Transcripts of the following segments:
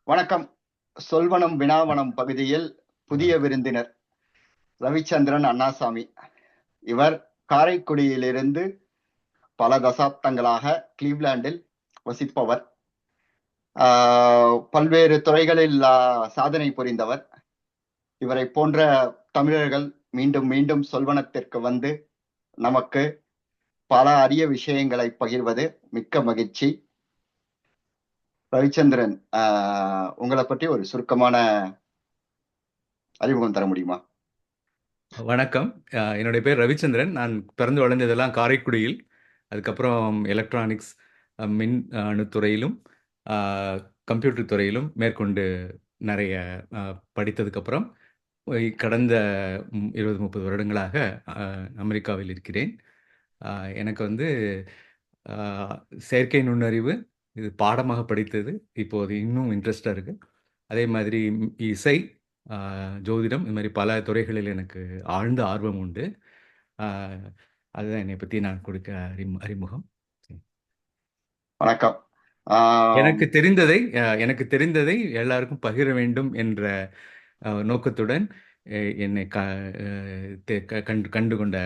வணக்கம். சொல்வனம் வினாவனம் பகுதியில் புதிய விருந்தினர் ரவிச்சந்திரன் அண்ணாசாமி. இவர் காரைக்குடியிலிருந்து பல தசாப்தங்களாக கிளீவ்லாண்டில் வசிப்பவர். பல்வேறு துறைகளில் சாதனை புரிந்தவர். இவரை போன்ற தமிழர்கள் மீண்டும் மீண்டும் சொல்வனத்திற்கு வந்து நமக்கு பல அரிய விஷயங்களை பகிர்வது மிக்க மகிழ்ச்சி. ரவிச்சந்திரன், உங்களை பற்றி ஒரு சுருக்கமான அறிமுகம் தர முடியுமா? வணக்கம். என்னுடைய பேர் ரவிச்சந்திரன். நான் பிறந்து வளர்ந்ததெல்லாம் காரைக்குடியில். அதுக்கப்புறம் எலக்ட்ரானிக்ஸ், மின் அணுத்துறையிலும் கம்ப்யூட்டர் துறையிலும் மேற்கொண்டு நிறைய படித்ததுக்கப்புறம் கடந்த 20-30 வருடங்களாக அமெரிக்காவில் இருக்கிறேன். எனக்கு வந்து செயற்கை நுண்ணறிவு இது பாடமாக படித்தது இப்போது இன்னும் இன்ட்ரெஸ்டாக இருக்குது. அதே மாதிரி இசை, ஜோதிடம், இது மாதிரி பல துறைகளில் எனக்கு ஆழ்ந்த ஆர்வம் உண்டு. அதுதான் என்னை பற்றி நான் கொடுக்க அறிமுகம். வணக்கம். எனக்கு தெரிந்ததை எல்லாருக்கும் பகிர வேண்டும் என்ற நோக்கத்துடன் என்னை கண்டு கொண்ட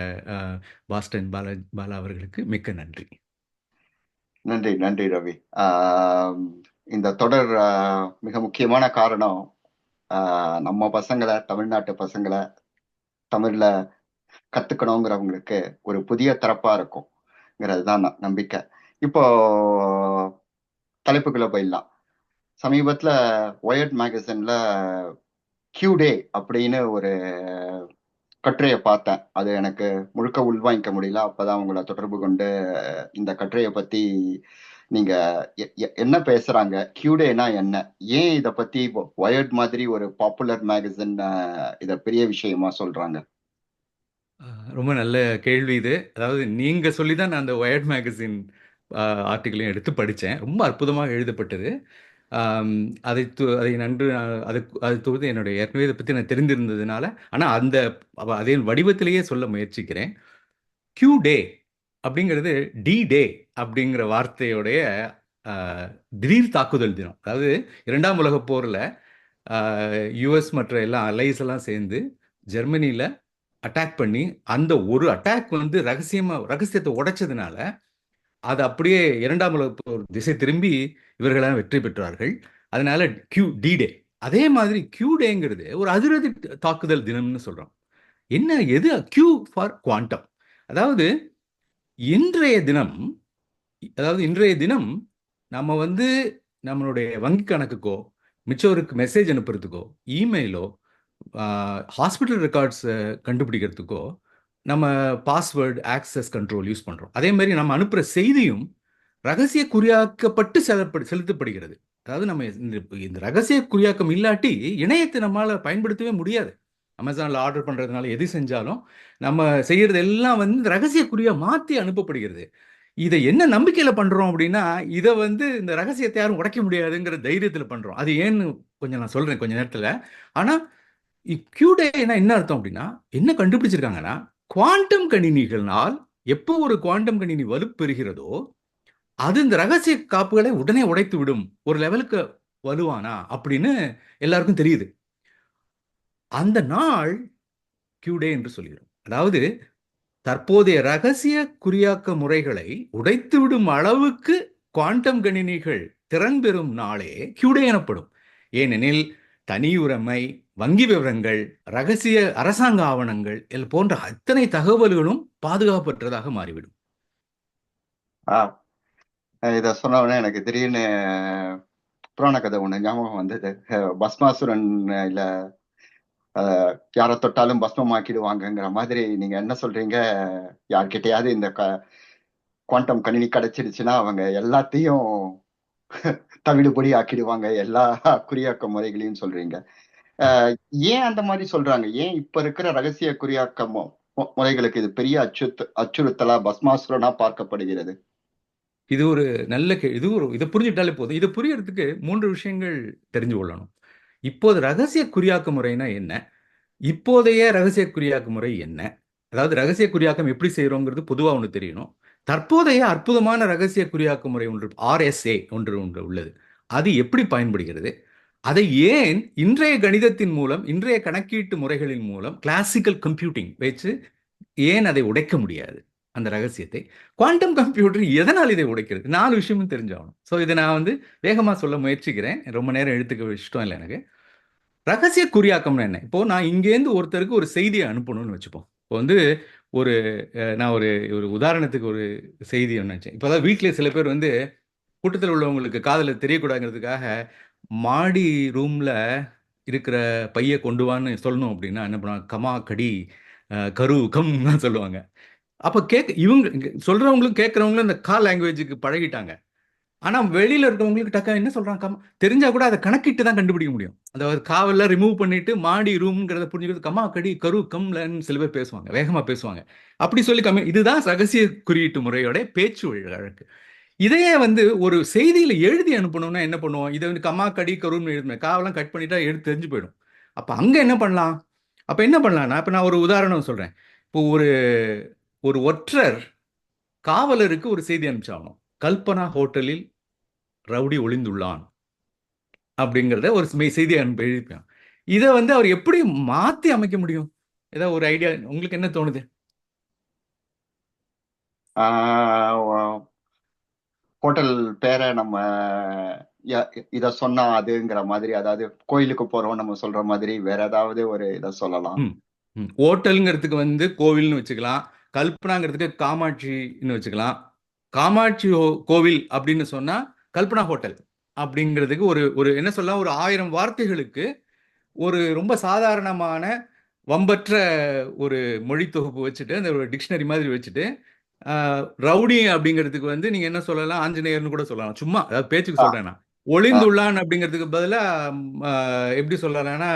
பாஸ்டன் பாலா அவர்களுக்கு மிக்க நன்றி. நன்றி நன்றி ரவி. இந்த தொடர் மிக முக்கியமான காரணம், நம்ம பசங்களை, தமிழ்நாட்டு பசங்களை தமிழ்ல கத்துக்கணுங்கிறவங்களுக்கு ஒரு புதிய தரப்பா இருக்கும்ங்கிறது தான் நம்பிக்கை. இப்போ தலைப்புக்குள்ள போயிடலாம். சமீபத்துல ஒயர்ட் மேகசின்ல கியூ டே அப்படின்னு ஒரு கட்டுரையை பார்த்தேன். அது எனக்கு முழுக்க உள்வாங்கிக்க முடியல. அப்பதான் உங்களை தொடர்பு கொண்டு இந்த கட்டுரையை பத்தி நீங்க என்ன பேசுறாங்க, கியூடேனா என்ன, ஏன் இத பத்தி ஒயர்ட் மாதிரி ஒரு பாப்புலர் மேகசின் இத பெரிய விஷயமா சொல்றாங்க? ரொம்ப நல்ல கேள்வி இது. அதாவது நீங்க சொல்லிதான் நான் அந்த ஒயர்ட் மேகசின் ஆர்டிகிளையும் எடுத்து படித்தேன். ரொம்ப அற்புதமாக எழுதப்பட்டது. அதை நன்று அது தொகுதி என்னுடைய ஏற்கனவே இதை பற்றி நான் தெரிந்திருந்ததுனால, ஆனால் அதே வடிவத்திலேயே சொல்ல முயற்சிக்கிறேன். கியூ டே அப்படிங்கிறது டி டே அப்படிங்கிற வார்த்தையோடைய திடீர் தாக்குதல் தினம். அதாவது 2ஆம் உலகப் போரில் யுஎஸ் மற்ற எல்லாம் அலைஸ் எல்லாம் சேர்ந்து ஜெர்மனியில் அட்டாக் பண்ணி, அந்த ஒரு அட்டாக் வந்து ரகசியத்தை உடைச்சதுனால அது அப்படியே 2ஆம் உலகப் போர் திசை திரும்பி இவர்களாம் வெற்றி பெற்றார்கள். அதனால டி டே. அதே மாதிரி கியூ டேங்கிறது ஒரு அதிரடி தாக்குதல் தினம்னு சொல்றோம். எது கியூ ஃபார் குவாண்டம். அதாவது இன்றைய தினம் நம்ம வந்து நம்மளுடைய வங்கி கணக்குக்கோ, மிச்சவருக்கு மெசேஜ் அனுப்புறதுக்கோ, இமெயிலோ, ஹாஸ்பிட்டல் ரெக்கார்ட்ஸ் கண்டுபிடிக்கிறதுக்கோ நம்ம பாஸ்வேர்டு ஆக்சஸ் கண்ட்ரோல் யூஸ் பண்ணுறோம். அதே மாதிரி நம்ம அனுப்புகிற செய்தியும் ரகசிய குறியாக்கப்பட்டு செலுத்தப்படுகிறது. அதாவது நம்ம இந்த ரகசிய குறியாக்கம் இல்லாட்டி இணையத்தை நம்மளால் பயன்படுத்தவே முடியாது. அமேசானில் ஆர்டர் பண்ணுறதுனால எது செஞ்சாலும் நம்ம செய்கிறது எல்லாம் வந்து ரகசிய குறியாக மாற்றி அனுப்பப்படுகிறது. இதை என்ன நம்பிக்கையில் பண்ணுறோம் அப்படின்னா, இதை வந்து இந்த ரகசியத்தை யாரும் உடைக்க முடியாதுங்கிற தைரியத்தில் பண்ணுறோம். அது ஏன்னு கொஞ்சம் நான் சொல்கிறேன் கொஞ்சம் நேரத்தில். ஆனால் கியூடேனா என்ன அர்த்தம் அப்படின்னா, என்ன கண்டுபிடிச்சிருக்காங்கன்னா, குவாண்டம் கணினிகளால் எப்போ ஒரு குவாண்டம் கணினி வலுப்பெறுகிறதோ அது இந்த ரகசிய காப்புகளை உடனே உடைத்து விடும். ஒரு லெவலுக்கு வலுவானா அப்படின்னு எல்லாருக்கும் தெரியுது. அந்த நாள் கியூடே என்று சொல்கிறோம். அதாவது தற்போதைய ரகசிய குறியாக்க முறைகளை உடைத்துவிடும் அளவுக்கு குவாண்டம் கணினிகள் திறன் பெறும் நாளே கியூடே எனப்படும். ஏனெனில் தனியுடைமை, வங்கி விவரங்கள், ரகசிய அரசாங்க ஆவணங்கள் போன்ற அத்தனை தகவல்களும் பாதுகாப்பற்றதாக மாறிவிடும். இத சொன்ன உடனே எனக்கு திடீர்னு புராண கதை ஒண்ணு ஞாபகம் வந்தது. பஸ்மாசுரன் இல்ல யாரை தொட்டாலும் பஸ்மமாக்கிடுவாங்கங்கிற மாதிரி நீங்க என்ன சொல்றீங்க? யார்கிட்டயாவது இந்த குவாண்டம் கணினி கிடைச்சிடுச்சுன்னா அவங்க எல்லாத்தையும் தவிடுபொடி ஆக்கிடுவாங்க, எல்லா குறியாக்க முறைகளையும் சொல்றீங்க. ஏன் அந்த மாதிரி சொல்றாங்க? ஏன் இப்ப இருக்கிற ரகசிய குறியாக்க முறைகளுக்கு இது பெரிய அச்சுறுத்தலா, பஸ்மாசுரனா பார்க்கப்படுகிறது? இது ஒரு நல்ல இதை புரிஞ்சுட்டாலே போதும். இதை புரியறதுக்கு 3 விஷயங்கள் தெரிஞ்சு கொள்ளணும். இப்போது ரகசிய குறியாக்க முறைனா என்ன, இப்போதைய ரகசிய குறியாக்க முறை என்ன, அதாவது ரகசிய குறியாக்கம் எப்படி செய்யறோங்கிறது பொதுவா ஒன்று தெரியணும். தற்போதைய அற்புதமான ரகசிய குறியாக்க முறை ஒன்று RSA ஒன்று உள்ளது. அது எப்படி பயன்படுகிறது? அதை ஏன் இன்றைய கணிதத்தின் மூலம், இன்றைய கணக்கீட்டு முறைகளின் மூலம், கிளாசிக்கல் கம்ப்யூட்டிங் வச்சு ஏன் அதை உடைக்க முடியாது அந்த ரகசியத்தை? குவாண்டம் கம்ப்யூட்டர் எதனால் இதை உடைக்கிறது? 4 விஷயமும் தெரிஞ்சாகணும். ஸோ இதை நான் வந்து வேகமாக சொல்ல முயற்சிக்கிறேன். ரொம்ப நேரம் எடுத்துக்க இஷ்டம் இல்லை எனக்கு. ரகசிய குறியாக்கம்னா என்ன? இப்போ நான் இங்கேருந்து ஒருத்தருக்கு ஒரு செய்தியை அனுப்பணும்னு வச்சுப்போம். இப்போ வந்து ஒரு நான் ஒரு ஒரு உதாரணத்துக்கு ஒரு செய்தி நினைச்சேன். இப்போ அதாவது வீட்டில் சில பேர் வந்து கூட்டத்தில் உள்ளவங்களுக்கு காதில் தெரியக்கூடாதுங்கிறதுக்காக மாடி ரூம்ல இருக்கிற பைய கொண்டு வான்னு சொல்லணும் அப்படின்னா என்ன பண்ணுவாங்க? கமா கடி கரு கம் தான் சொல்லுவாங்க. அப்ப இவங்க சொல்றவங்களும் கேட்கறவங்களும் இந்த லாங்குவேஜுக்கு பழகிட்டாங்க. ஆனா வெளியில இருக்கவங்களுக்கு டக்கா என்ன சொல்றாங்க தெரிஞ்சா கூட அதை கணக்கிட்டு தான் கண்டுபிடிக்க முடியும். அதாவது காவெல்லாம் ரிமூவ் பண்ணிட்டு மாடி ரூம்ங்கிறத புரிஞ்சுக்கிறது கமா கடி கரு கம்லன்னு சில பேர் பேசுவாங்க, வேகமா பேசுவாங்க. அப்படி சொல்லி இதுதான் ரகசிய குறியீட்டு முறையோட பேச்சு வழக்கு. இதையே வந்து ஒரு செய்தியில எழுதி அனுப்பணும்னா என்ன பண்ணுவோம்? இதை வந்து கமா கடி கருன்னு எழுதுமே காவெல்லாம் கட் பண்ணிட்டா எடுத்து தெரிஞ்சு போயிடும். அப்ப அங்க என்ன பண்ணலாம்? அப்ப என்ன பண்ணலாம்னா, இப்ப நான் ஒரு உதாரணம் சொல்றேன். இப்போ ஒரு ஒரு ஒற்றர் காவலருக்கு ஒரு செய்தி அனுப்பிச்சாகணும். கல்பனா ஹோட்டலில் ரவுடி ஒளிந்துள்ளான் அப்படிங்கிறத ஒரு செய்தி அனுப்பி எழுதிப்பான். இதை வந்து அவர் எப்படி மாத்தி அமைக்க முடியும்? ஏதாவது ஒரு ஐடியா உங்களுக்கு என்ன தோணுது? ஹோட்டல் பேரை நம்ம இத சொன்னா அதுங்கிற மாதிரி, அதாவது கோயிலுக்கு போறோம் நம்ம சொல்ற மாதிரி வேற ஏதாவது ஒரு இதை சொல்லலாம். ஹோட்டலுங்கிறதுக்கு வந்து கோவில்னு வச்சுக்கலாம். கல்பனாங்கிறதுக்கு காமாட்சின்னு வச்சுக்கலாம். காமாட்சி கோவில் அப்படின்னு சொன்னா கல்பனா ஹோட்டல் அப்படிங்கிறதுக்கு ஒரு ஒரு என்ன சொல்லலாம், ஒரு 1000 வார்த்தைகளுக்கு ஒரு ரொம்ப சாதாரணமான வம்பற்ற ஒரு மொழி தொகுப்பு வச்சுட்டு அந்த ஒரு டிக்ஷனரி மாதிரி வச்சுட்டு ரவுடி அப்படிங்கிறதுக்கு வந்து நீங்க என்ன சொல்லலாம், ஆஞ்சநேயர்னு கூட சொல்லலாம். சும்மா அதாவது பேச்சுக்கு சொல்றேன் நான். ஒளிந்துள்ளான் அப்படிங்கிறதுக்கு பதிலா எப்படி சொல்லலாம்னா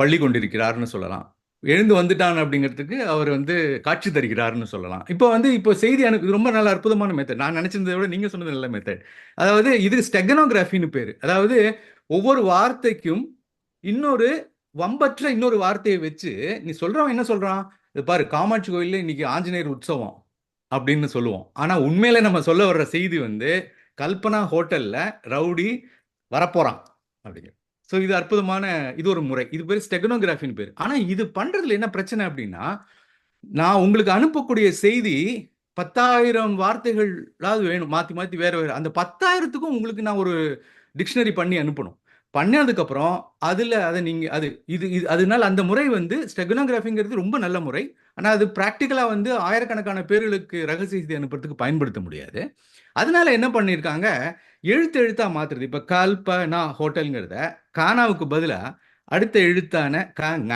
பள்ளி கொண்டிருக்கிறார்னு சொல்லலாம். எழுந்து வந்துட்டான் அப்படிங்கிறதுக்கு அவர் வந்து காட்சி தருகிறார்னு சொல்லலாம். இப்போ செய்தி இது ரொம்ப நல்ல அற்புதமான மெத்தட். நான் நினைச்சிருந்ததை விட நீங்க சொன்னது நல்ல மெத்தட். அதாவது இது ஸ்டெகனோகிராஃபின்னு பேரு. அதாவது ஒவ்வொரு வார்த்தைக்கும் வம்பற்ற இன்னொரு வார்த்தையை வச்சு நீ சொல்றவன் என்ன சொல்றான்? இது பாரு, காமாட்சி கோயில்ல இன்னைக்கு ஆஞ்சநேயர் உற்சவம் அப்படின்னு சொல்லுவோம். ஆனா உண்மையில நம்ம சொல்ல வர்ற செய்தி வந்து கல்பனா ஹோட்டல்ல ரவுடி வரப்போறான் அப்படிங்கிற. ஸோ இது அற்புதமான இது ஒரு முறை. இது பேர் ஸ்டெகனோகிராஃபின்னு பேர். ஆனா இது பண்றதுல என்ன பிரச்சனை அப்படின்னா, நான் உங்களுக்கு அனுப்பக்கூடிய செய்தி 10,000 வார்த்தைகளாவது வேணும், மாத்தி மாத்தி வேற வேற. அந்த 10,000த்துக்கும் உங்களுக்கு நான் ஒரு டிக்ஷனரி பண்ணி அனுப்பணும். பண்ணதுக்கப்புறம் அதில் அதை நீங்கள் அதனால அந்த முறை வந்து ஸ்டெகனோகிராஃபிங்கிறது ரொம்ப நல்ல முறை. ஆனால் அது ப்ராக்டிக்கலாக வந்து ஆயிரக்கணக்கான பேர்களுக்கு ரகசிய செய்தி அனுப்புறதுக்கு பயன்படுத்த முடியாது. அதனால என்ன பண்ணியிருக்காங்க, எழுத்தா மாத்துறது. இப்போ கல்பனா ஹோட்டலுங்கிறத கானாவுக்கு பதிலாக அடுத்த எழுத்தான க ங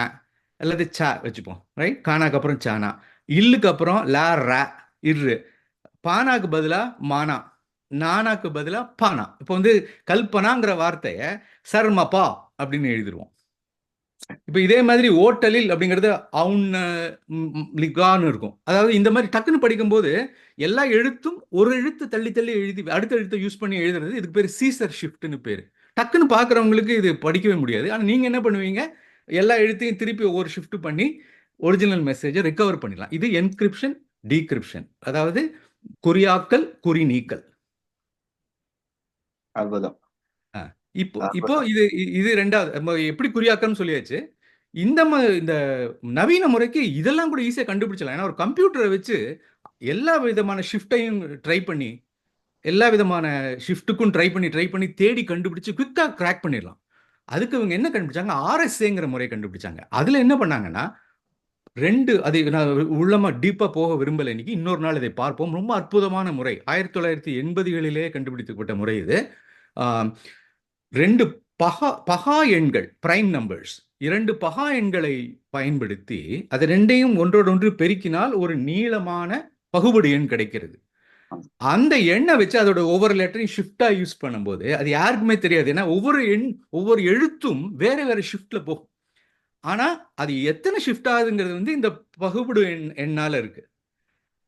அல்லது ச வச்சுப்போம், ரைட்? கானாக்கு அப்புறம் சானா, இல்லுக்கு அப்புறம் லா ரா இரு, பானாக்கு பதிலாக மானா, நானாக்கு பதிலாக பானா. இப்போ வந்து கல்பனாங்கிற வார்த்தையை சர்மபா அப்படின்னு எழுதிடுவோம். இப்போ இதே மாதிரி ஓட்டலில் அப்படிங்கிறது லிகான்னு இருக்கும். அதாவது இந்த மாதிரி டக்குன்னு படிக்கும்போது எல்லா எழுத்தும் ஒரு எழுத்து தள்ளி தள்ளி எழுதி அடுத்த எழுத்தை யூஸ் பண்ணி எழுதுறது. இதுக்கு பேர் சீசர் ஷிஃப்ட்னு பேர். டக்குன்னு பார்க்குறவங்களுக்கு இது படிக்கவே முடியாது. ஆனால் நீங்கள் என்ன பண்ணுவீங்க, எல்லா எழுத்தையும் திருப்பி ஒவ்வொரு ஷிஃப்ட் பண்ணி ஒரிஜினல் மெசேஜை ரெக்கவர் பண்ணிடலாம். இது என்கிரிப்ஷன் டீக்ரிப்ஷன், அதாவது குறியாக்கல் குறி நீக்கல். அற்புதம். இப்போ இது ரெண்டாவது எப்படி குறியாக்கம்னு சொல்லியாச்சு. இந்த நவீன முறைக்கு இதெல்லாம் கூட ஈஸியாக கண்டுபிடிச்சலாம். ஏன்னா ஒரு கம்ப்யூட்டரை வச்சு எல்லா விதமான ஷிஃப்டையும் ட்ரை பண்ணி எல்லா விதமான ஷிஃப்ட்டுக்கும் ட்ரை பண்ணி தேடி கண்டுபிடிச்சு குவிக்காக கிராக் பண்ணிடலாம். அதுக்கு இவங்க என்ன கண்டுபிடிச்சாங்க, RSAங்கிற முறையை கண்டுபிடிச்சாங்க. அதில் என்ன பண்ணாங்கன்னா அது நான் உள்ளமா டீப்பாக போக விரும்பலை இன்னைக்கு. இன்னொரு நாள் இதை பார்ப்போம். ரொம்ப அற்புதமான முறை. 1980களிலே கண்டுபிடிக்கப்பட்ட முறை இது. 2 பகா எண்கள், பிரைம் நம்பர்ஸ், 2 பகா எண்களை பயன்படுத்தி அது ரெண்டையும் ஒன்றோடொன்று பெருக்கினால் ஒரு நீளமான பகுபடி எண் கிடைக்கிறது. அந்த எண்ணை வச்சு அதோட ஒவ்வொரு லெட்டரையும் ஷிஃப்டா யூஸ் பண்ணும்போது அது யாருக்குமே தெரியாது. ஏன்னா ஒவ்வொரு எழுத்தும் வேற வேற ஷிஃப்ட்ல போகும். ஆனா அது எத்தனை ஷிஃப்ட் ஆகுதுங்கிறது வந்து இந்த பகுபடு எண்ணால இருக்கு.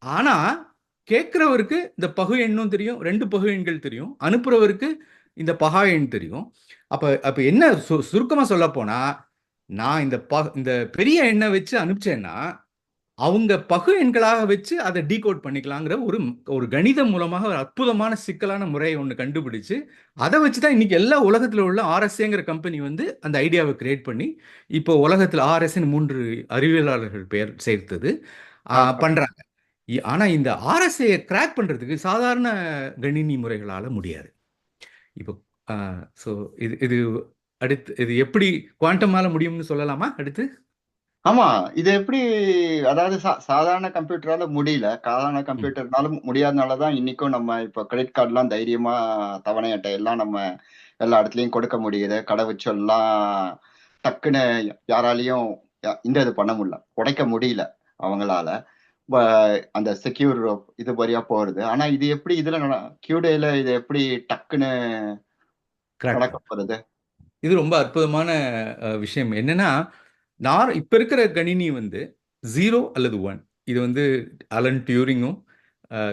ஆனா கேட்கிறவருக்கு இந்த பகு எண்ணும் தெரியும், 2 பகு எண்கள் தெரியும். அனுப்புறவருக்கு இந்த பகா எண் தெரியும். அப்ப என்ன சுருக்கமா சொல்ல போனா, நான் இந்த பெரிய எண்ணை வச்சு அனுப்பிச்சேன்னா அவங்க பகு எண்களாக வச்சு அதை டீகோட் பண்ணிக்கலாங்கிற ஒரு ஒரு கணிதம் மூலமாக ஒரு அற்புதமான சிக்கலான முறையை ஒன்று கண்டுபிடிச்சு அதை வச்சு தான் இன்னைக்கு எல்லா உலகத்தில் உள்ள ஆர்எஸ்ஏங்கிற கம்பெனி வந்து அந்த ஐடியாவை கிரியேட் பண்ணி இப்போ உலகத்தில் ஆர்எஸ்ன்னு 3 அறிவியலாளர்கள் பெயர் சேர்த்தது ஆ, பண்றாங்க. ஆனா இந்த ஆர்எஸ்ஏ கிராக் பண்றதுக்கு சாதாரண கணினி முறைகளால முடியாது. இப்போ ஸோ இது இது அடுத்து இது எப்படி குவாண்டமால முடியும்னு சொல்லலாமா அடுத்து? ஆமா. இது எப்படி, அதாவது சாதாரண கம்ப்யூட்டரால முடியல. சாதாரண ம். கம்ப்யூட்டர்னாலும் முடியாதனாலதான் இன்னைக்கும் நம்ம இப்போ கிரெடிட் கார்டுலாம் தைரியமா தவணை அட்டை எல்லாம் நம்ம எல்லா இடத்துலயும் கொடுக்க முடியுது. கடவுச்சொல்லாம் டக்குன்னு யாராலையும் இந்த இது பண்ண முடியல, உடைக்க முடியல அவங்களால. அந்த செக்யூர் இது வழியா போறது. ஆனா இது எப்படி இதுல கியூடேல இது எப்படி டக்குன்னு கிராக் நடக்க போறது? இது ரொம்ப அற்புதமான விஷயம் என்னன்னா, இப்ப இருக்கிற கணினி வந்து 0 அல்லது 1. இது வந்து அலன் டியூரிங்கும்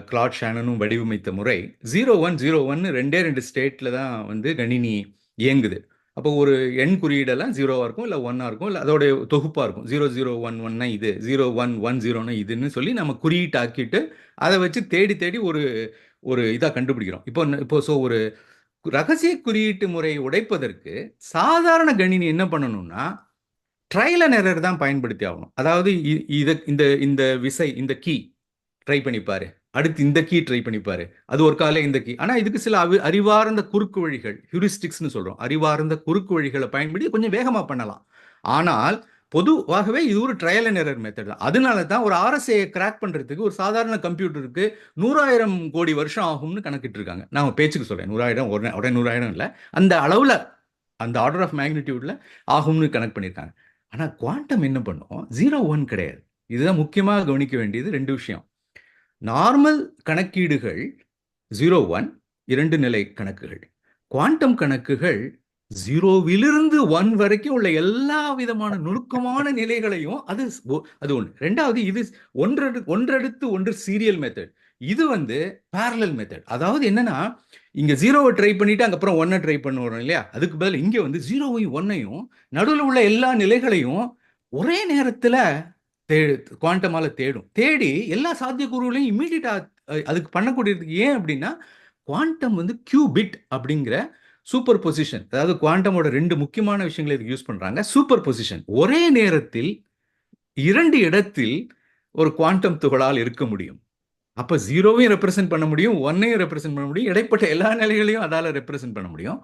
கிளாட் ஷானனும் வடிவமைத்த முறை 0101 2 ஸ்டேட்ல தான் வந்து கணினி இயங்குது. அப்போ ஒரு எண் குறியீடெல்லாம் 0வா இருக்கும், இல்லை 1ஆ இருக்கும், இல்லை அதோடைய தொகுப்பாக இருக்கும். 0011னா இது, 0110னா இதுன்னு சொல்லி நம்ம குறியீட்டாக்கிட்டு அதை வச்சு தேடி தேடி ஒரு ஒரு இதாக கண்டுபிடிக்கிறோம். இப்போ ஒரு ரகசிய குறியீட்டு முறையை உடைப்பதற்கு சாதாரண கணினி என்ன பண்ணணும்னா ட்ரையல் அண்ட் எரர் தான் பயன்படுத்தி ஆகணும். அதாவது இந்த இந்த விசை இந்த கீ ட்ரை பண்ணிப்பாரு, அடுத்து இந்த கீ ட்ரை பண்ணிப்பாரு, அது ஒரு கால இந்த கீ. ஆனா இதுக்கு சில அறிவார்ந்த குறுக்கு வழிகள், ஹியூரிஸ்டிக்ஸ்னு சொல்றோம், அறிவார்ந்த குறுக்கு வழிகளை பயன்படுத்தி கொஞ்சம் வேகமா பண்ணலாம். ஆனால் பொதுவாகவே இது ஒரு ட்ரையல் அண்ட் எரர் மெத்தட் தான். அதனால தான் ஒரு ஆர்எஸ்ஏ கிராக் பண்றதுக்கு ஒரு சாதாரண கம்ப்யூட்டருக்கு 100,000 கோடி வருஷம் ஆகும்னு கணக்கிட்டு இருக்காங்க. நான் பேச்சுக்கு சொல்றேன், 100,000 உடனே 100,000 இல்லை, அந்த அளவுல அந்த ஆர்டர் ஆஃப் மேக்னிடியூட்ல ஆகும்னு கணக்கு பண்ணியிருக்காங்க. ஆனா குவாண்டம் என்ன பண்ணும்? 0 1 கிடையாது. இதுதான் முக்கியமாக கவனிக்க வேண்டியது 2 விஷயம். நார்மல் கணக்கீடுகள் 0 1 2 நிலை கணக்குகள். குவாண்டம் கணக்குகள் 0விலிருந்து 1 வரைக்கும் உள்ள எல்லா விதமான நுணுக்கமான நிலைகளையும் அது ஒன்று. ரெண்டாவது இது ஒன்றடுத்து ஒன்று சீரியல் மெத்தட். இது வந்து பேரலல் மெத்தட். அதாவது என்னன்னா இங்க 0வை ட்ரை பண்ணிட்டு அப்புறம் 1 ட்ரை பண்ணுவோம் இல்லையா, அதுக்கு பதில் இங்க வந்து 0வையும் 1ஐயும் நடுவில் உள்ள எல்லா நிலைகளையும் ஒரே நேரத்துல குவாண்டமால தேடி எல்லா சாத்தியக்கூறுகளையும் இமீடியட்டா அதுக்கு பண்ணக்கூடியதுக்கு. ஏன் அப்படின்னா குவாண்டம் வந்து கியூபிட் அப்படிங்கிற சூப்பர் பொசிஷன், அதாவது குவாண்டமோட 2 முக்கியமான விஷயங்களை இதுக்கு யூஸ் பண்றாங்க. சூப்பர் பொசிஷன், ஒரே நேரத்தில் 2 இடத்தில் ஒரு குவாண்டம் துகளால் இருக்க முடியும். அப்ப 0வையும் ரெப்ரசென்ட் பண்ண முடியும், 1ஐயும் ரெப்ரசென்ட் பண்ண முடியும், இடைப்பட்ட எல்லா நிலைகளையும் அதால ரெப்ரசென்ட் பண்ண முடியும்.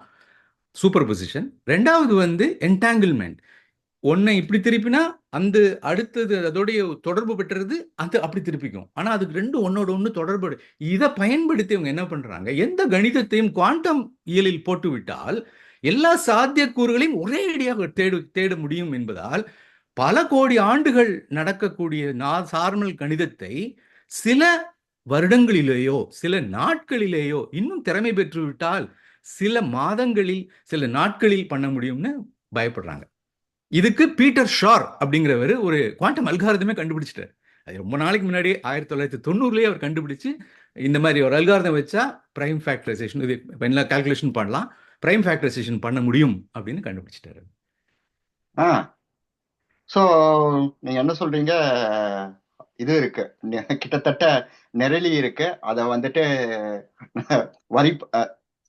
Super position. ரெண்டாவது வந்து என்டாங்கிள்மெண்ட். ஒன்னை இப்படி திருப்பினா அந்த அடுத்தது அதோடைய தொடர்பு பெற்றது அது அப்படி திருப்பிக்கும். ஆனா அதுக்கு 2 ஒன்னோட ஒன்று தொடர்பு. இதை பயன்படுத்தி அவங்க என்ன பண்றாங்க, எந்த கணிதத்தையும் குவாண்டம் இயலில் போட்டுவிட்டால் எல்லா சாத்தியக்கூறுகளையும் ஒரே அடியாக தேட முடியும் என்பதால் பல கோடி ஆண்டுகள் நடக்கக்கூடிய சார்மல் கணிதத்தை சில வருடங்களிலேயோ சில நாட்களிலேயோ இன்னும் திறமை பெற்றுவிட்டால் சில மாதங்களில் சில நாட்களில் பண்ண முடியும்னு பயப்படுறாங்க. இதுக்கு பீட்டர் ஷார் அப்படிங்கிறவர் ஒரு குவாண்டம் அல்காரதமே கண்டுபிடிச்சிட்டார். அது ரொம்ப நாளைக்கு முன்னாடி 1990லேயே அவர் கண்டுபிடிச்சு இந்த மாதிரி ஒரு அல்காரதம் வச்சா பிரைம் ஃபேக்டரைசேஷன், இது என்ன கால்குலேஷன் பண்ணலாம், பிரைம் ஃபேக்டரைசேஷன் பண்ண முடியும் அப்படின்னு கண்டுபிடிச்சிட்டாரு. ஆ சோ நீங்க என்ன சொல்றீங்க? இது இருக்கு, கிட்டத்தட்ட நெரளி இருக்கு. அதை வந்துட்டு வரி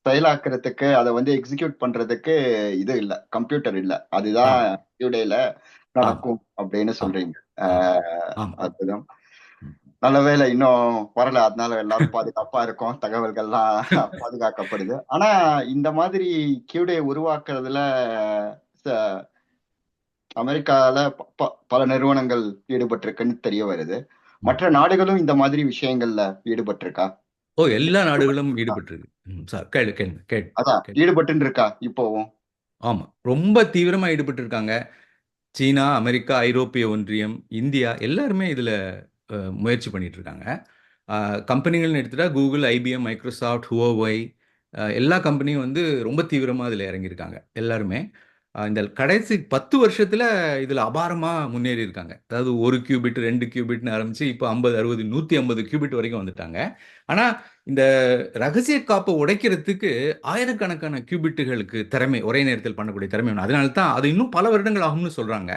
செயலாக்குறதுக்கு, அதை வந்து எக்ஸிக்யூட் பண்றதுக்கு இது இல்ல, கம்ப்யூட்டர் இல்ல. அதுதான் ஆமா இடையில ஆமா நடக்கும் அப்படின்னு ஆமா சொல்றீங்க. ஆமா ஆமா. அற்புதம். நல்ல வேளை இன்னும் வரல, அதனால எல்லாரும் பாதுகாப்பா இருக்கும், தகவல்கள்லாம் பாதுகாக்கப்படுது. ஆனா இந்த மாதிரி கியூடே உருவாக்குறதுல அமெரிக்கால பல நிறுவனங்கள் ஈடுபட்டிருக்குன்னு தெரிய வருது. மற்ற நாடுகளும் இந்த மாதிரி விஷயங்கள்ல ஈடுபட்டிருக்கா? எல்லா நாடுகளும் ஈடுபட்டிருக்கு சார். கேளு கேளு கேளு அதான் கேளு. ஈடுபட்டு இருக்கா இப்போவும்? ஆமா, ரொம்ப தீவிரமா ஈடுபட்டு இருக்காங்க. சீனா, அமெரிக்கா, ஐரோப்பிய ஒன்றியம், இந்தியா எல்லாருமே இதுல முயற்சி பண்ணிட்டு இருக்காங்க. கம்பெனிகள்னு எடுத்துட்டா கூகுள், ஐபிஎம், மைக்ரோசாஃப்ட், ஹுவோவை எல்லா கம்பெனியும் வந்து ரொம்ப தீவிரமாக இதில் இறங்கியிருக்காங்க எல்லாருமே. இந்த கடைசி 10 வருஷத்தில் இதில் அபாரமாக முன்னேறி இருக்காங்க. அதாவது 1 கியூபிட் 2 கியூபிட்னு ஆரம்பித்து இப்போ 50 60 150 கியூபிட் வரைக்கும் வந்துட்டாங்க. ஆனால் இந்த ரகசிய காப்பை உடைக்கிறதுக்கு ஆயிரக்கணக்கான கியூபிட்டுகளுக்கு திறமை, ஒரே நேரத்தில் பண்ணக்கூடிய திறமை வேணும். அதனால தான் அது இன்னும் பல வருடங்கள் ஆகும்னு சொல்கிறாங்க.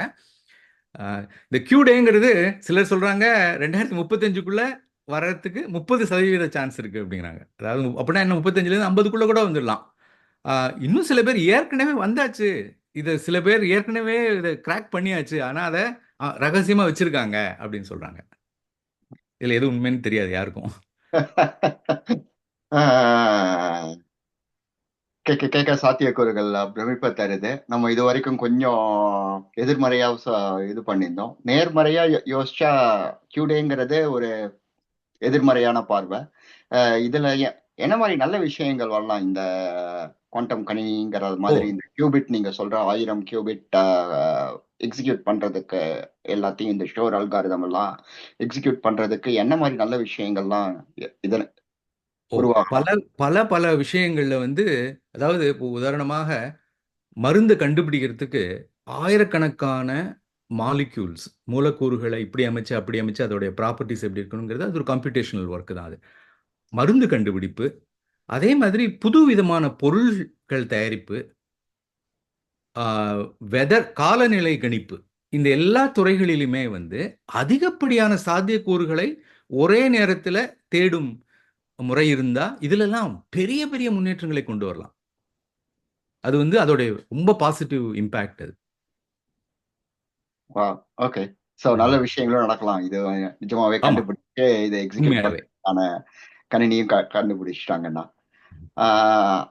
இந்த கியூடேங்கிறது சிலர் சொல்றாங்க 2035க்குள்ள வர்றதுக்கு 30% சான்ஸ் இருக்கு அப்படிங்கிறாங்க. அதாவது அப்படின்னா என்ன, 35லேருந்து 50க்குள்ள கூட வந்துடலாம். இன்னும் சில பேர் ஏற்கனவே வந்தாச்சு, இதை சில பேர் ஏற்கனவே இதை கிராக் பண்ணியாச்சு, ஆனால் அதை ரகசியமா வச்சிருக்காங்க அப்படின்னு சொல்றாங்க. இதுல எது உண்மைன்னு தெரியாது யாருக்கும். ஆஹ் கேட்க கேட்க சாத்தியக்கூறுகள் பிரமிப்பை தருது. நம்ம இது வரைக்கும் கொஞ்சம் எதிர்மறையா இது பண்ணியிருந்தோம். நேர்மறையா யோசிச்சா கியூடேங்கிறது ஒரு எதிர்மறையான பார்வை. இதுல என்ன மாதிரி நல்ல விஷயங்கள் வரலாம் இந்த குவாண்டம் கணினிங்கிற ஓ மாதிரி? இந்த கியூபிட் நீங்க சொல்ற 1000 கியூபிட் எக்ஸிக்யூட் பண்றதுக்கு, எல்லாத்தையும் இந்த ஷோர் அல்காரிதம் எல்லாம் எக்ஸிக்யூட் பண்றதுக்கு என்ன மாதிரி நல்ல விஷயங்கள்லாம் இதுல ஓ பல உருவாகலாம்? பல பல விஷயங்கள்ல வந்து, அதாவது இப்போ உதாரணமாக மருந்து கண்டுபிடிக்கிறதுக்கு ஆயிரக்கணக்கான மாலிக்யூல்ஸ், மூலக்கூறுகளை இப்படி அமைச்சு அப்படி அமைச்சு அதோடைய ப்ராப்பர்ட்டிஸ் எப்படி இருக்கணுங்கிறது அது ஒரு கம்ப்யூட்டேஷனல் ஒர்க் தான் அது. மருந்து கண்டுபிடிப்பு, அதே மாதிரி புது விதமான பொருள்கள் தயாரிப்பு, வெதர் காலநிலை கணிப்பு, இந்த எல்லா துறைகளிலுமே வந்து அதிகப்படியான சாத்தியக்கூறுகளை ஒரே நேரத்தில் தேடும் முறை இருந்தா இதுலெல்லாம் பெரிய பெரிய முன்னேற்றங்களை கொண்டு வரலாம். அது வந்து அதோடைய ரொம்ப பாசிட்டிவ் இம்பாக்ட் அது. ஓகே. சோ நல்ல விஷயங்களும் நடக்கலாம். இது நிஜமாவே ஆமா, கண்டுபிடிச்சு இதை எக்ஸிக்யூட் உண்மையாவே. பண்றதுக்கான கணினியும் கண்டுபிடிச்சிட்டாங்கன்னா.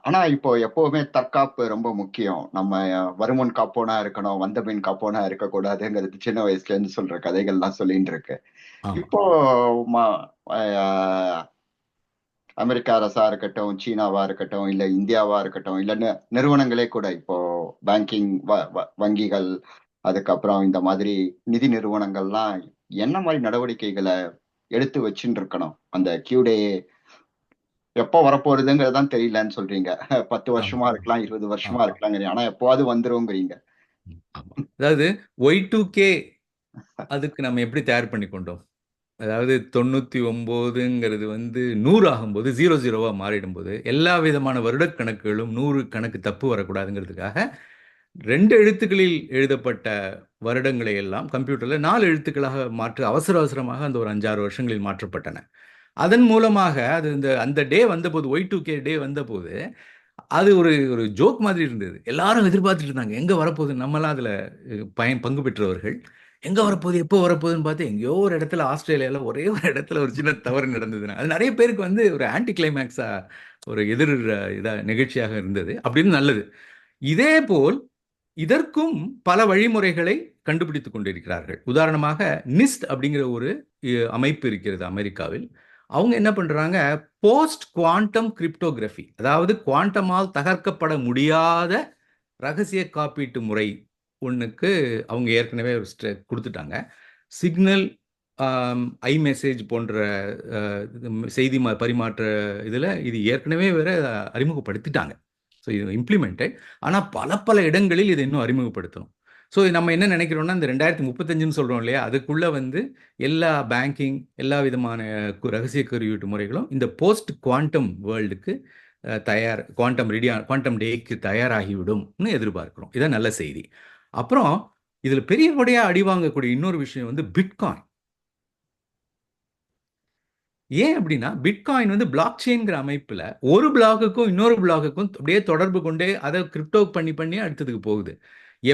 ஆனா இப்போ எப்பவுமே தற்காப்பு ரொம்ப முக்கியம். நம்ம வருமுன் காப்போனா இருக்கணும், வந்த பின் காப்போனா இருக்கக்கூடாதுங்கிறது சின்ன வயசுல இருந்து சொல்ற கதைகள்லாம் சொல்லிட்டு இருக்கு. ஆமா, இப்போ ஆஹ் அமெரிக்கா அரசா இருக்கட்டும், சீனாவா இருக்கட்டும், இல்ல இந்தியாவா இருக்கட்டும், இல்ல நிறுவனங்களே கூட இப்போ பேங்கிங், வங்கிகள், அதுக்கப்புறம் இந்த மாதிரி நிதி நிறுவனங்கள்லாம் என்ன மாதிரி நடவடிக்கைகளை எடுத்து வச்சுட்டு இருக்கணும்? அந்த கியூடே எப்போ வரப்போறதுங்கிறதான் தெரியலன்னு சொல்றீங்க. 10 ஆமா, வருஷமா இருக்கலாம், 20 வருஷமா ஆமா, இருக்கலாங்கிறீங்க. ஆனா எப்போவாது வந்துருங்கிறீங்க. ஆமா. அதாவது Y2K, அதுக்கு நம்ம எப்படி தயார் பண்ணி கொண்டோம்? அதாவது 99ங்கிறது வந்து 100 ஆகும்போது 00வா மாறிடும்போது எல்லா விதமான வருடக்கணக்குகளும் 100 கணக்கு தப்பு வரக்கூடாதுங்கிறதுக்காக 2 எழுத்துக்களில் எழுதப்பட்ட வருடங்களை எல்லாம் கம்ப்யூட்டர்ல 4 எழுத்துக்களாக மாற்ற அவசர அவசரமாக அந்த ஒரு 5-6 வருஷங்களில் மாற்றப்பட்டன. அதன் மூலமாக அது அந்த டே வந்தபோது, Y2K டே வந்தபோது அது ஒரு ஒரு ஜோக் மாதிரி இருந்தது. எல்லாரும் எதிர்பார்த்துட்டு இருந்தாங்க, எங்க வரப்போகுது? நம்மலாம் அதுல பங்கு பெற்றவர்கள். எங்க வரப்போகுது, எப்போ வரப்போகுதுன்னு பார்த்து எங்கேயோ ஒரு இடத்துல ஆஸ்திரேலியால ஒரே ஒரு இடத்துல ஒரு சின்ன தவறு நடந்ததுன்னா அது நிறைய பேருக்கு வந்து ஒரு ஆன்டி கிளைமேக்ஸா, ஒரு எதிர் நிகழ்ச்சியாக இருந்தது. அப்படின்னு நல்லது. இதே போல் இதற்கும் பல வழிமுறைகளை கண்டுபிடித்துக் கொண்டிருக்கிறார்கள். உதாரணமாக நிஸ்ட் அப்படிங்கிற ஒரு அமைப்பு இருக்கிறது அமெரிக்காவில். அவங்க என்ன பண்றாங்க, போஸ்ட் குவாண்டம் கிரிப்டோகிராஃபி, அதாவது குவாண்டமால் தகர்க்கப்பட முடியாத ரகசிய காப்பீட்டு முறை ஒன்றுக்கு அவங்க ஏற்கனவே ஒரு கொடுத்துட்டாங்க. சிக்னல், ஐ மெசேஜ் போன்ற செய்தி பரிமாற்ற இதில் இது ஏற்கனவே வேற அறிமுகப்படுத்திட்டாங்க. ஸோ இது இம்ப்ளிமெண்டட். ஆனால் பல பல இடங்களில் இதை இன்னும் அறிமுகப்படுத்தணும். ஸோ நம்ம என்ன நினைக்கிறோம்னா, இந்த 2035ன்னு சொல்கிறோம் இல்லையா, அதுக்குள்ளே வந்து எல்லா பேங்கிங், எல்லா விதமான ரகசிய குறியீட்டு முறைகளும் இந்த போஸ்ட் குவாண்டம் வேர்ல்டுக்கு குவாண்டம் டேக்கு தயாராகிவிடும்னு எதிர்பார்க்கிறோம். இதான் நல்ல செய்தி. அப்புறம் இதில் பெரியபடியாக அடி வாங்கக்கூடிய இன்னொரு விஷயம் வந்து பிட்காயின். ஏன் அப்படின்னா, பிட்காயின் வந்து பிளாக் செயின்ங்கிற அமைப்பில் ஒரு பிளாக்குக்கும் இன்னொரு பிளாக்குக்கும் அப்படியே தொடர்பு கொண்டே அதை கிரிப்டோ பண்ணி பண்ணி அடுத்ததுக்கு போகுது.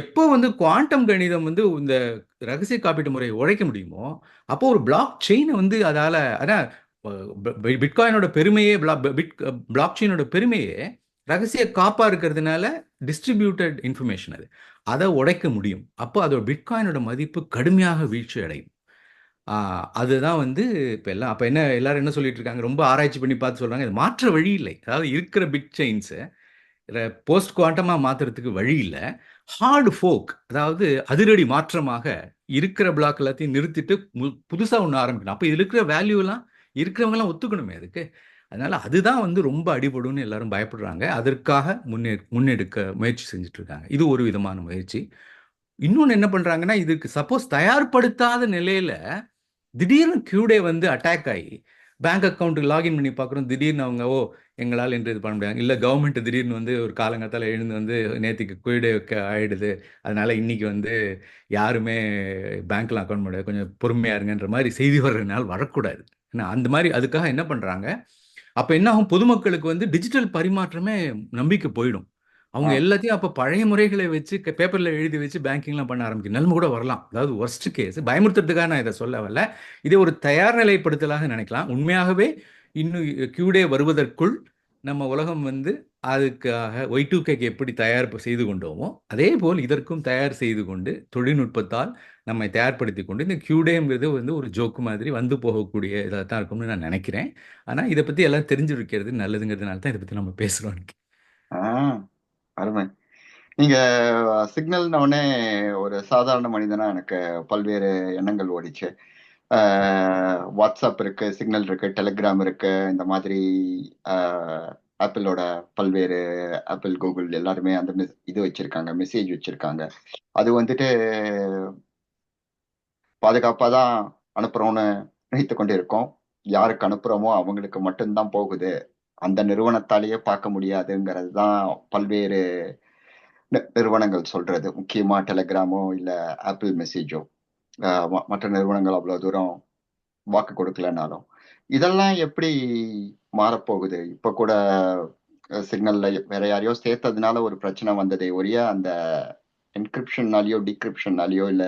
எப்போ வந்து குவாண்டம் கணிதம் வந்து இந்த ரகசிய காப்பீட்டு முறையை உழைக்க முடியுமோ, அப்போ ஒரு பிளாக் செயினை வந்து அதான் பிட்காயினோட பெருமையே, பிளாக் செயினோட பெருமையே ரகசிய காப்பா இருக்கிறதுனால டிஸ்ட்ரிபியூட்டட் இன்ஃபர்மேஷன் அது. அதை உடைக்க முடியும். அப்போ அதோட பிட்காயினோட மதிப்பு கடுமையாக வீழ்ச்சி அடையும். அதுதான் வந்து இப்போ எல்லாம் அப்போ எல்லாரும் என்ன சொல்லிட்டு இருக்காங்க, ரொம்ப ஆராய்ச்சி பண்ணி பார்த்து சொல்றாங்க, இது மாற்ற வழி இல்லை. அதாவது இருக்கிற பிட் செயின்ஸை போஸ்ட் குவாண்டமாக மாற்றுறதுக்கு வழி இல்லை. ஹார்டு ஃபோக், அதாவது அதிரடி மாற்றமாக இருக்கிற பிளாக் எல்லாத்தையும் நிறுத்திட்டு புதுசாக ஒன்று ஆரம்பிக்கணும். அப்போ இதில் இருக்கிற வேல்யூலாம் இருக்கிறவங்கலாம் ஒத்துக்கணுமே அதுக்கு. அதனால அதுதான் வந்து ரொம்ப அடிபடும்னு எல்லாரும் பயப்படுறாங்க. அதற்காக முன்னெடுக்க முயற்சி செஞ்சுட்டு இருக்காங்க. இது ஒரு விதமான முயற்சி. இன்னொன்று என்ன பண்றாங்கன்னா, இதுக்கு சப்போஸ் தயார்படுத்தாத நிலையில திடீர்னு கியூடே வந்து அட்டாக் ஆகி பேங்க் அக்கௌண்ட்டுக்கு லாகின் பண்ணி பார்க்குறோம். திடீர்னு அவங்க எங்களால் இன்று இது பண்ண முடியாது. இல்லை கவர்மெண்ட் திடீர்னு வந்து ஒரு காலங்காத்தால எழுந்து வந்து நேத்திக்கு குயிடே ஆயிடுது. அதனால இன்னைக்கு வந்து யாருமே பேங்க்ல அக்கௌண்ட் முடியாது. கொஞ்சம் பொறுமையா இருங்கன்ற மாதிரி செய்தி வர்ற நாள் வரக்கூடாது. ஏன்னா அந்த மாதிரி அதுக்காக என்ன பண்றாங்க? அப்ப என்ன ஆகும்? பொதுமக்களுக்கு வந்து டிஜிட்டல் பரிமாற்றமே நம்பிக்கை போயிடும். அவங்க ஆ எல்லாத்தையும் அப்ப பழைய முறைகளை வச்சு பேப்பர்ல எழுதி வச்சு பேங்கிங்லாம் பண்ண ஆரம்பிக்கும். நிலைமை கூட வரலாம். அதாவது ஒர்ஸ்ட் கேஸ் பயமுறுத்துறதுக்காக நான் இதை சொல்ல வரல. இதை ஒரு தயார் நிலைப்படுத்தலாக நினைக்கலாம். உண்மையாகவே இன்னும் கியூடே வருவதற்குள் நம்ம உலகம் வந்து அதுக்காக Y2Kக்கு எப்படி தயார் செய்து கொண்டோமோ அதே போல் இதற்கும் தயார் செய்து கொண்டு தொழில்நுட்பத்தால் நம்மை தயார்படுத்தி கொண்டு இந்த கியூடேங்கிறது வந்து ஒரு ஜோக்கு மாதிரி வந்து போகக்கூடிய இதாக தான் இருக்கும்னு நான் நினைக்கிறேன். ஆனா இதை பத்தி எல்லாம் தெரிஞ்சு வைக்கிறது நல்லதுங்கிறதுனால தான் இதை பத்தி நம்ம பேசுறோம். ஆ அருமை. நீங்க சிக்னல்ன உடனே ஒரு சாதாரண மனிதனா எனக்கு பல்வேறு எண்ணங்கள் ஓடிச்சு. வாட்ஸ்அப் இருக்கு, சிக்னல் இருக்கு, டெலிகிராம் இருக்கு, இந்த மாதிரி ஆப்பிளோட பல்வேறு ஆப்பிள், கூகுள் எல்லாருமே அந்த இது வச்சிருக்காங்க, மெசேஜ் வச்சிருக்காங்க. அது வந்துட்டு பாதுகாப்பா தான் அனுப்புறோம்னு நினைத்து கொண்டு இருக்கோம். யாருக்கு அனுப்புறோமோ அவங்களுக்கு மட்டும்தான் போகுது. அந்த நிறுவனத்தாலேயே பார்க்க முடியாதுங்கிறது தான் பல்வேறு நிறுவனங்கள் சொல்றது. முக்கியமா டெலிகிராமோ இல்ல ஆப்பிள் மெசேஜோ. மற்ற நிறுவனங்கள் அவ்வளவு தூரம் வாக்கு கொடுக்கலனாலும் இதெல்லாம் எப்படி மாறப்போகுது? இப்ப கூட சிக்னல்ல வேற யாரையோ சேர்த்ததுனால ஒரு பிரச்சனை வந்ததே ஒழிய அந்த என்கிரிப்ஷன்னாலேயோ டிகிரிப்ஷன்னாலேயோ இல்ல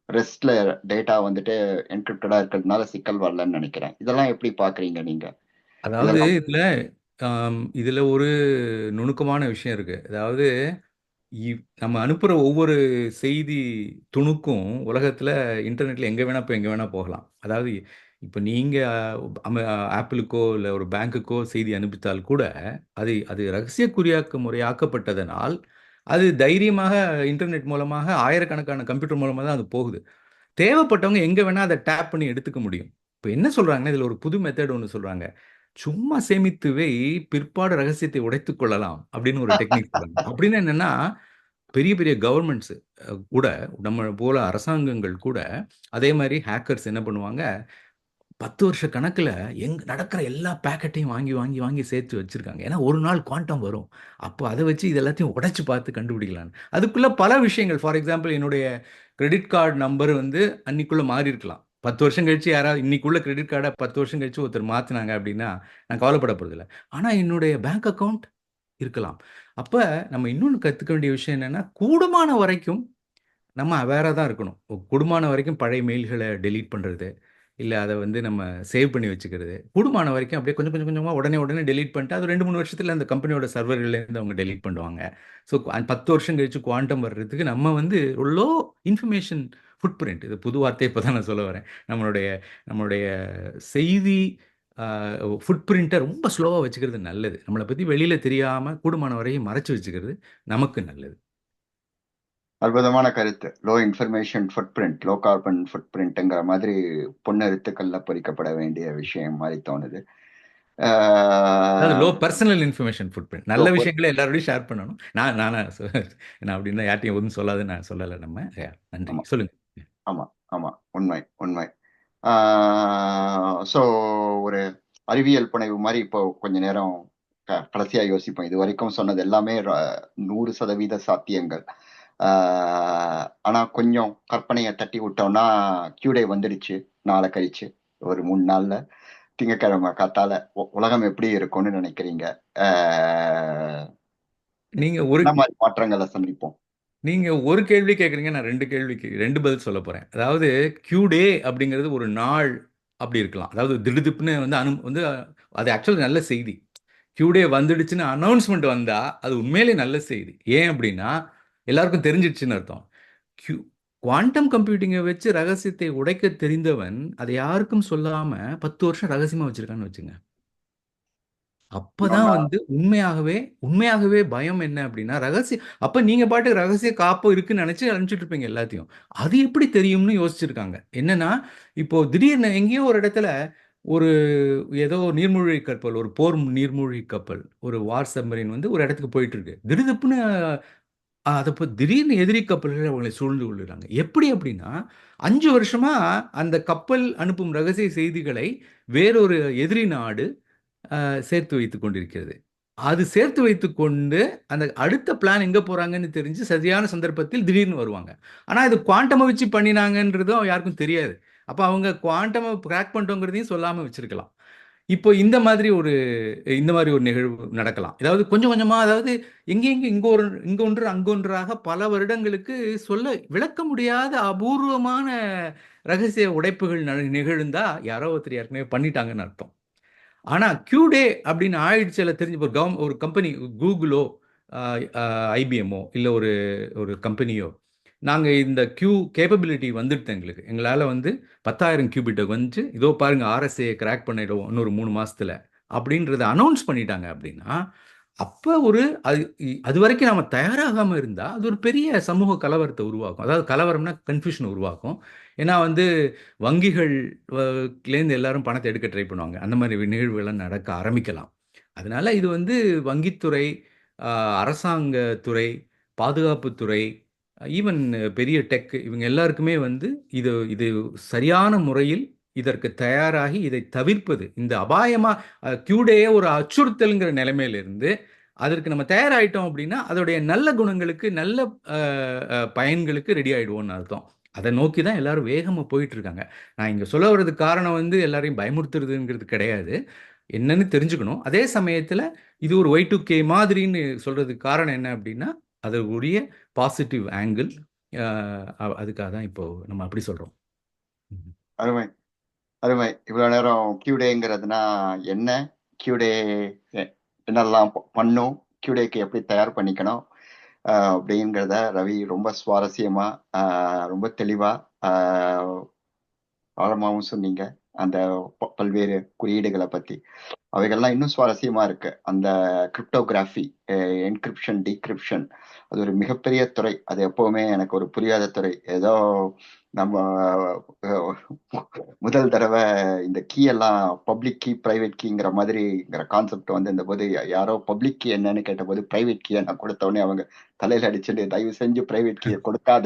ரெஸ்ட்ல டேட்டா வந்துட்டு என்கிரிப்டடா இருக்கிறதுனால சிக்கல் வரலன்னு நினைக்கிறேன். இதெல்லாம் எப்படி பாக்குறீங்க நீங்க? அதாவது இதெல்லாம் இதுல ஒரு நுணுக்கமான விஷயம் இருக்கு. அதாவது நம்ம அனுப்புற ஒவ்வொரு செய்தி துணுக்கும் உலகத்துல இன்டர்நெட்ல எங்க வேணா போய் எங்க வேணா போகலாம். அதாவது இப்ப நீங்க ஆப்பிளுக்கோ இல்ல ஒரு பேங்க்குக்கோ செய்தி அனுப்பித்தால் கூட அது அது ரகசிய குறியாக்க முறையாக்கப்பட்டதனால் அது தைரியமாக இன்டர்நெட் மூலமாக ஆயிரக்கணக்கான கம்ப்யூட்டர் மூலமா தான் அது போகுது. தேவைப்பட்டவங்க எங்க வேணா அதை டேப் பண்ணி எடுத்துக்க முடியும். இப்போ என்ன சொல்றாங்கன்னா இதுல ஒரு புது மெத்தட் ஒன்று சொல்றாங்க. சும்மா சேமித்து வை, பிற்பாடு ரகசியத்தை உடைத்துக் கொள்ளலாம் அப்படின்னு ஒரு டெக்னிக் சொல்றாங்க. அப்படின்னு என்னன்னா பெரிய பெரிய கவர்மெண்ட்ஸ் கூட நம்ம போல அரசாங்கங்கள் கூட அதே மாதிரி ஹேக்கர்ஸ் என்ன பண்ணுவாங்க? 10 வருஷ கணக்குல நடக்கிற எல்லா பேக்கெட்டையும் வாங்கி வாங்கி வாங்கி சேர்த்து வச்சிருக்காங்க. ஏன்னா ஒரு நாள் குவாண்டம் வரும். அப்போ அதை வச்சு இது எல்லாத்தையும் உடைச்சு பார்த்து கண்டுபிடிக்கலாம். அதுக்குள்ள பல விஷயங்கள், ஃபார் எக்ஸாம்பிள் என்னுடைய கிரெடிட் கார்டு நம்பர் வந்து அன்னைக்குள்ள மாறி இருக்கலாம். 10 வருஷம் கழிச்சு யாராவது இன்னைக்குள்ள கிரெடிட் கார்டை 10 வருஷம் கழிச்சு ஒருத்தர் மாத்தினாங்க அப்படின்னா நான் கவலைப்பட போறதில்லை. ஆனா என்னுடைய பேங்க் அக்கவுண்ட் இருக்கலாம். அப்ப நம்ம இன்னொன்னு கத்துக்க வேண்டிய விஷயம் என்னன்னா, கூடுமான வரைக்கும் நம்ம அவேரா தான் இருக்கணும். கூடுமான வரைக்கும் பழைய மெயில்கள டெலீட் பண்றது, இல்ல அத வந்து நம்ம சேவ் பண்ணி வச்சுக்கிறது. கூடுமான வரைக்கும் அப்படியே கொஞ்சம் கொஞ்சம் கொஞ்சமா உடனே உடனே டெலீட் பண்ணிட்டு, அது 2, 3 வருஷத்துல அந்த கம்பெனியோட சர்வர்கள்லேருந்து அவங்க டெலீட் பண்ணுவாங்க. ஸோ 10 வருஷம் கழிச்சு குவாண்டம் வர்றதுக்கு நம்ம வந்து லோ இன்ஃபர்மேஷன் ஃபுட்பிரிண்ட், இது புது வார்த்தைய இப்ப தான் நான் சொல்ல வரேன். நம்மளுடைய நம்மளுடைய செய்தி ஃபுட்பிரிண்ட்ட ரொம்ப ஸ்லோவா வச்சுக்கிறது நல்லது. நம்மள பத்தி வெளியில தெரியாம கூடுமான வரையும் மறைச்சு வச்சுக்கிறது நமக்கு நல்லது. அற்புதமான கருத்து. Low information footprint, low carbon ஃபுட்பிரிண்ட்ங்கிற மாதிரி பொன்னெழுத்துக்கள்ல பொறிக்கப்பட வேண்டிய விஷயம் மாதிரி தோணுது. அதாவது லோ ஆஹ் பர்சனல் இன்ஃபர்மேஷன் ஃபுட்பிரிண்ட். so, நல்ல விஷயங்களை எல்லாரோடையும் ஷேர் பண்ணணும். நான் அப்படின்னா யார்ட்டையும் ஒன்றும் சொல்லாதுன்னு நான் சொல்லலை நம்ம. நன்றி. ஆமா சொல்லுங்க. ஆமா ஆமா உண்மை உண்மை. ஸோ ஒரு அறிவியல் புனைவு மாதிரி இப்போ கொஞ்ச நேரம் கடைசியா யோசிப்போம். இது வரைக்கும் சொன்னது எல்லாமே 100% சாத்தியங்கள். ஆனா கொஞ்சம் கற்பனையை தட்டி விட்டோம்னா கியூடே வந்துடுச்சு. நாளை கழிச்சு ஒரு 3 நாள்ல திங்கட்கிழமை காத்தால உலகம் எப்படி இருக்கும்னு நினைக்கிறீங்க? ஆஹ் நீங்க ஒரு என்ன மாதிரி மாற்றங்களை சந்திப்போம்? நீங்க ஒரு கேள்வி கேட்குறீங்க, நான் 2 கேள்விக்கு 2 பதில் சொல்ல போறேன். அதாவது கியூ டே அப்படிங்கிறது ஒரு நாள் அப்படி இருக்கலாம். அதாவது திடுதிப்புன்னு வந்து வந்து அது ஆக்சுவலி நல்ல செய்தி. கியூ டே வந்துடுச்சுன்னு அனௌன்ஸ்மெண்ட் வந்தா அது உண்மையிலேயே நல்ல செய்தி. ஏன் அப்படின்னா எல்லாருக்கும் தெரிஞ்சிடுச்சுன்னு அர்த்தம். கியூ குவாண்டம் கம்ப்யூட்டிங்கை வச்சு ரகசியத்தை உடைக்க தெரிந்தவன் அதை யாருக்கும் சொல்லாம 10 வருஷம் ரகசியமா வச்சிருக்கான்னு வச்சுங்க. அப்பதான் இன்னொன்னா வந்து உண்மையாகவே உண்மையாகவே பயம் என்ன அப்படின்னா அப்ப நீங்க பாட்டுக்கு ரகசிய காப்போ இருக்குன்னு நினைச்சு அனுப்பிச்சிட்டு இருப்பீங்க எல்லாத்தையும். அது எப்படி தெரியும்னு யோசிச்சிருக்காங்க. என்னன்னா இப்போ திடீர்னு எங்கேயோ ஒரு இடத்துல ஒரு ஏதோ நீர்மூழ்கி கப்பல், ஒரு போர் நீர்மூழ்கி கப்பல், ஒரு வார் சப்மரீன் வந்து ஒரு இடத்துக்கு போயிட்டு இருக்கு. திடுதிப்புன்னு அது இப்போ திடீர்னு எதிரி கப்பல்கள் அவங்களை சூழ்ந்து கொள்ளுறாங்க. எப்படி அப்படின்னா, 5 வருஷமா அந்த கப்பல் அனுப்பும் ரகசிய செய்திகளை வேறொரு எதிரி நாடு சேர்த்து வைத்துக் கொண்டிருக்கிறது. அது சேர்த்து வைத்துக்கொண்டு, அந்த அடுத்த பிளான் எங்க போறாங்கன்னு தெரிஞ்சு, சரியான சந்தர்ப்பத்தில் திடீர்னு வருவாங்க. ஆனா, இது குவாண்டம வச்சு பண்ணினாங்கன்றதும் யாருக்கும் தெரியாது. அப்ப அவங்க குவாண்டம கிராக் பண்ணிட்டோங்கிறதையும் சொல்லாம வச்சிருக்கலாம். இப்போ இந்த மாதிரி ஒரு நிகழ்வு நடக்கலாம். அதாவது கொஞ்சம் கொஞ்சமா, அதாவது எங்கெங்க இங்க ஒன்று, அங்க ஒன்றாக பல வருடங்களுக்கு சொல்ல விளக்க முடியாத அபூர்வமான ரகசிய உடைப்புகள் நிகழ்ந்தா, யாரோ ஒருத்தர் ஏற்கனவே பண்ணிட்டாங்கன்னு அர்த்தம். ஆனா கியூ டே அப்படின்னு ஆயிடுச்சுல தெரிஞ்சு ஒரு கம்பெனி கூகுளோ ஐபிஎம்மோ இல்லை ஒரு ஒரு கம்பெனியோ நாங்கள் இந்த கியூ கேப்பபிலிட்டி வந்துடுது எங்களால் வந்து 10,000 கியூபிட்டை வந்து இதோ பாருங்க ஆர்எஸ்ஏ கிராக் பண்ணிடுவோம் இன்னொரு 3 மாசத்துல அப்படின்றத அனௌன்ஸ் பண்ணிட்டாங்க அப்படின்னா அப்போ அது வரைக்கும் நம்ம தயாராகாமல் இருந்தால் அது ஒரு பெரிய சமூக கலவரத்தை உருவாக்கும். அதாவது கலவரம்னா கன்ஃபியூஷன் உருவாக்கும். ஏன்னா வந்து வங்கிகள்லேருந்து எல்லாரும் பணத்தை எடுக்க ட்ரை பண்ணுவாங்க. அந்த மாதிரி நிகழ்வுகள்லாம் நடக்க ஆரம்பிக்கலாம். அதனால இது வந்து வங்கித்துறை, அரசாங்கத்துறை, பாதுகாப்புத்துறை, ஈவன் பெரிய டெக் இவங்க எல்லாருக்குமே வந்து இது இது சரியான முறையில் இதற்கு தயாராகி இதை தவிர்ப்பது இந்த அபாயமா கியூடேயே ஒரு அச்சுறுத்தல்ங்கிற நிலைமையிலிருந்து அதற்கு நம்ம தயாராயிட்டோம் அப்படின்னா அதோடைய நல்ல குணங்களுக்கு நல்ல பயன்களுக்கு ரெடி ஆயிடுவோம்னு அர்த்தம். அதை நோக்கி தான் எல்லாரும் வேகமாக போயிட்டு இருக்காங்க. நான் இங்கே சொல்ல வர்றதுக்கு காரணம் வந்து எல்லாரையும் பயமுறுத்துறதுங்கிறது கிடையாது. என்னன்னு தெரிஞ்சுக்கணும். அதே சமயத்தில் இது ஒரு Y2K மாதிரின்னு சொல்றதுக்கு காரணம் என்ன அப்படின்னா அது உரிய பாசிட்டிவ் ஆங்கிள். அதுக்காக தான் இப்போ நம்ம அப்படி சொல்றோம். அருமை அருமை. இவ்வளவு நேரம் கியூடேங்கிறதுனா என்ன, கியூடே என்னெல்லாம் பண்ணும், கியூடேக்கு எப்படி தயார் பண்ணிக்கணும் அப்படிங்கிறத ரவி ரொம்ப சுவாரஸ்யமா ரொம்ப தெளிவா ஆழமாவும் சொன்னீங்க. அந்த பல்வேறு குறியீடுகளை பத்தி அவைகள்லாம் இன்னும் சுவாரஸ்யமா இருக்கு. அந்த கிரிப்டோகிராஃபி, என்கிரிப்ஷன், டீக்ரிப்ஷன், அது ஒரு மிகப்பெரிய துறை. அது எப்பவுமே எனக்கு ஒரு புரியாத துறை. ஏதோ நம்ம முதல் தடவை இந்த கீ எல்லாம் பப்ளிக் கீ பிரைவேட் கீங்கிற மாதிரிங்கிற கான்செப்ட் வந்து இந்த போது யாரோ பப்ளிக் கீ என்னன்னு கேட்டபோது பிரைவேட் கீயை நான் கொடுத்த உடனே அவங்க தலையில அடிச்சுட்டு தயவு செஞ்சு பிரைவேட் கீயை கொடுக்காத,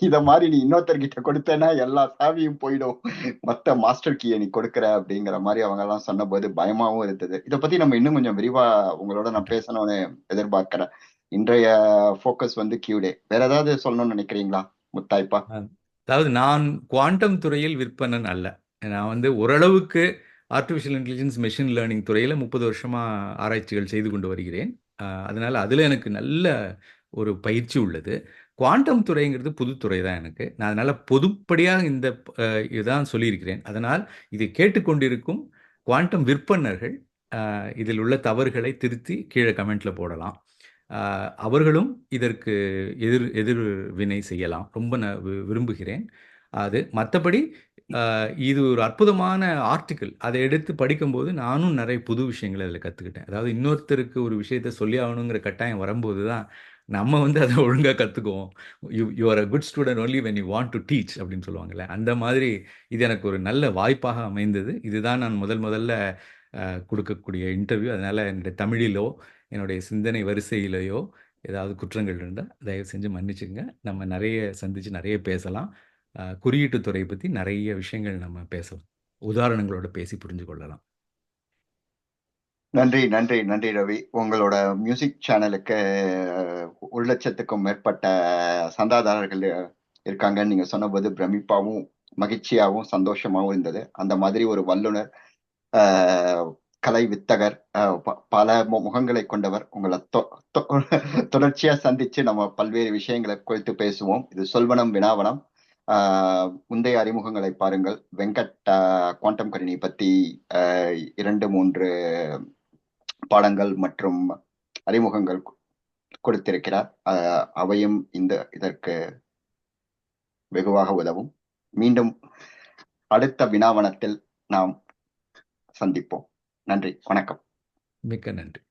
இத மாதிரி நீ இன்னொருத்தர்கிட்ட கொடுத்தேன்னா எல்லா சாவியும் போயிடும், மொத்த மாஸ்டர் கீயை நீ கொடுக்குற அப்படிங்கிற மாதிரி அவங்க எல்லாம் சொன்னபோது பயமாவும் இருந்தது. இதை பத்தி நம்ம இன்னும் கொஞ்சம் விரிவா உங்களோட நான் பேசணும்னு எதிர்பார்க்கிறேன். இன்றைய ஃபோக்கஸ் வந்து கியூடே. வேற ஏதாவது சொல்லணும்னு நினைக்கிறீங்களா முத்தாய்ப்பா? அதாவது நான் குவாண்டம் துறையில் விற்பனன் அல்ல. நான் வந்து ஓரளவுக்கு ஆர்டிஃபிஷியல் இன்டெலிஜென்ஸ் மெஷின் லேர்னிங் துறையில் 30 வருஷமா ஆராய்ச்சிகள் செய்து கொண்டு வருகிறேன். அதனால அதில் எனக்கு நல்ல ஒரு பயிற்சி உள்ளது. குவாண்டம் துறைங்கிறது புதுத்துறை தான் எனக்கு. நான் அதனால பொதுப்படியாக இதுதான் சொல்லியிருக்கிறேன். அதனால் இதை கேட்டுக்கொண்டிருக்கும் குவாண்டம் விற்பனர்கள் இதில் உள்ள தவறுகளை திருத்தி கீழே கமெண்ட்ல போடலாம். அவர்களும் இதற்கு எதிர்வினை செய்யலாம். ரொம்ப நான் விரும்புகிறேன். அது மற்றபடி இது ஒரு அற்புதமான ஆர்டிக்கிள். அதை எடுத்து படிக்கும்போது நானும் நிறைய புது விஷயங்களை அதில் கற்றுக்கிட்டேன். அதாவது இன்னொருத்தருக்கு ஒரு விஷயத்த சொல்லி ஆகணுங்கிற கட்டாயம் வரும்போது தான் நம்ம வந்து அதை ஒழுங்காக கற்றுக்குவோம். You are a good student only when you want to teach அப்படின்னு சொல்லுவாங்கல்ல. அந்த மாதிரி இது எனக்கு ஒரு நல்ல வாய்ப்பாக அமைந்தது. இதுதான் நான் முதல்ல கொடுக்கக்கூடிய இன்டர்வியூ. அதனால் என்னுடைய தமிழிலோ என்னுடைய சிந்தனை வரிசையிலேயோ ஏதாவது குற்றங்கள் இருந்தால் தயவு செஞ்சு மன்னிச்சுங்க. நம்ம நிறைய சந்தித்து நிறைய பேசலாம். குறியீட்டு துறை பற்றி நிறைய விஷயங்கள் நம்ம பேசலாம். உதாரணங்களோட பேசி புரிஞ்சு கொள்ளலாம். நன்றி நன்றி நன்றி ரவி. உங்களோட மியூசிக் சேனலுக்கு 1,00,000க்கும் மேற்பட்ட சந்தாதாரர்கள் இருக்காங்கன்னு நீங்க சொன்னபோது பிரமிப்பாவும் மகிழ்ச்சியாகவும் சந்தோஷமாவும் இருந்தது. அந்த மாதிரி ஒரு வல்லுனர், கலை வித்தகர், பல முகங்களை கொண்டவர் உங்களை தொடர்ச்சியா சந்திச்சு நம்ம பல்வேறு விஷயங்களை குறித்து பேசுவோம். இது சொல்வனம் வினாவனம். முந்தைய அறிமுகங்களை பாருங்கள். வெங்கட் குவாண்டம் கணினி பத்தி 2-3 பாடங்கள் மற்றும் அறிமுகங்கள் கொடுத்திருக்கிறார். அவையும் இதற்கு வெகுவாக உதவும். மீண்டும் அடுத்த வினாவனத்தில் நாம் சந்திப்போம். நன்றி, வணக்கம். மிக்க நன்றி.